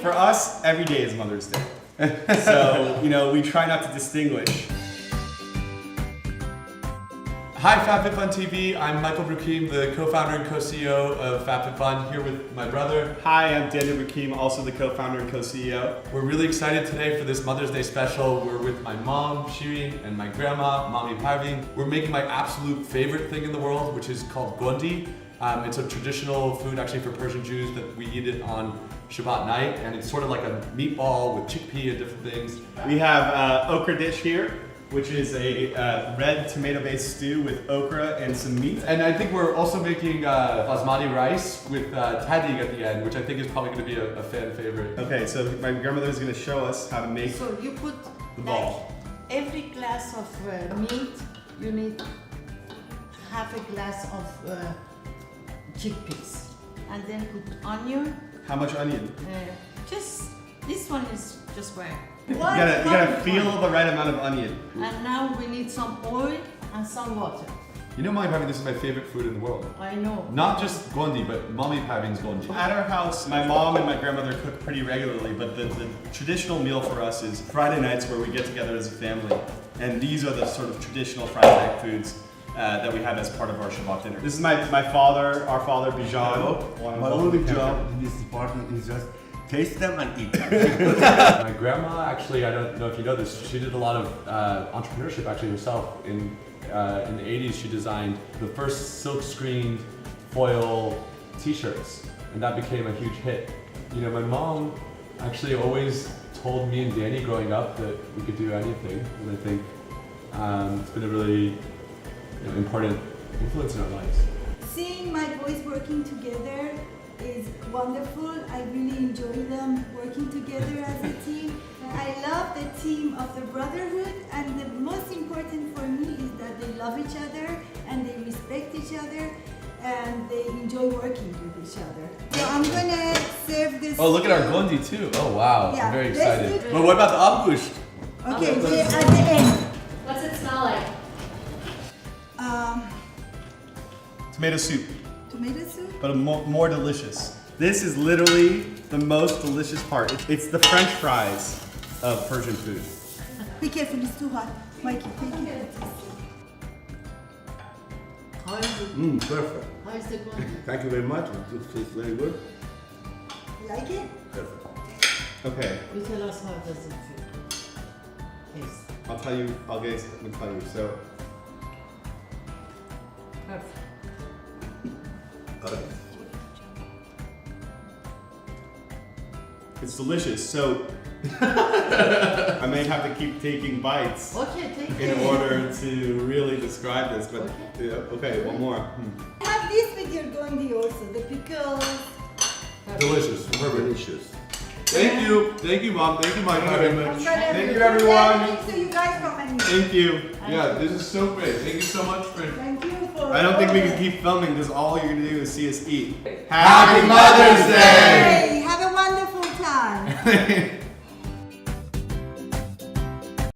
For us, every day is Mother's Day. So, you know, we try not to distinguish. Hi FabFitFun TV, I'm Michael Broukhim, the co-founder and co-CEO of FabFitFun, here with my brother. Hi, I'm Daniel Broukhim, also the co-founder and co-CEO. We're really excited today for this Mother's Day special. We're with my mom, Shirin, and my grandma, Mami Parveen. We're making my absolute favorite thing in the world, which is called gondi. It's a traditional food actually for Persian Jews that we eat it on Shabbat night, and it's sort of like a meatball with chickpea and different things. We have okra dish here, which is a red tomato-based stew with okra and some meat. And I think we're also making basmati rice with tadig at the end, which I think is probably going to be a fan favorite. Okay, so my grandmother is going to show us how to make So you put the ball. Like every glass of meat, you need half a glass of chickpeas, and then put onion. How much onion? Just this one is just right. You gotta feel the right amount of onion. And now we need some oil and some water. You know, Mami Parveen, this is my favorite food in the world. I know. Not just gondi, but Mami Parveen's gondi. At our house, my mom and my grandmother cook pretty regularly, but the traditional meal for us is Friday nights where we get together as a family. And these are the sort of traditional Friday night foods that we have as part of our Shabbat dinner. This is my father, our father, Bijan. My only job in this department is just taste them and eat them. My grandma, actually, I don't know if you know this, she did a lot of entrepreneurship actually herself. In the 80s, she designed the first silk-screened foil t-shirts, and that became a huge hit. You know, my mom actually always told me and Danny growing up that we could do anything, and I think it's been a really important influence in our lives. Seeing my boys working together is wonderful. I really enjoy them working together as a team. I love the team of the brotherhood, and the most important for me is that they love each other and they respect each other and they enjoy working with each other. So I'm gonna serve this. Oh, look at our gondi too. Oh wow, Yeah, I'm very let's excited. do- But what about the abgusht? Okay, we're at the end. What's it smell like? Tomato soup, Tomato soup. but more delicious. This is literally the most delicious part. It's the French fries of Persian food. Be careful, it's too hot. Mikey, take it. How is it? Perfect. How is the gondi? Thank you very much. It tastes very good. Like it? Perfect. Okay, You tell us how does it feel? Taste. I'll tell you, I'll tell you. So, Perfect. Alright. it's delicious. So, I may have to keep taking bites Okay, take in it. order to really describe this, but Okay. yeah, okay, one more. Have this with your gondi also, the pickles. Delicious, perfect. Delicious. Thank you, Mom. Thank you, Mami Parveen. Thank you, everyone. Thank you guys for having me. Thank you. Yeah, this is so great. Thank you so much for. Thank you for. I don't think we can keep filming because all you're gonna do is see us eat. Happy Mother's Day! Hey, have a wonderful time.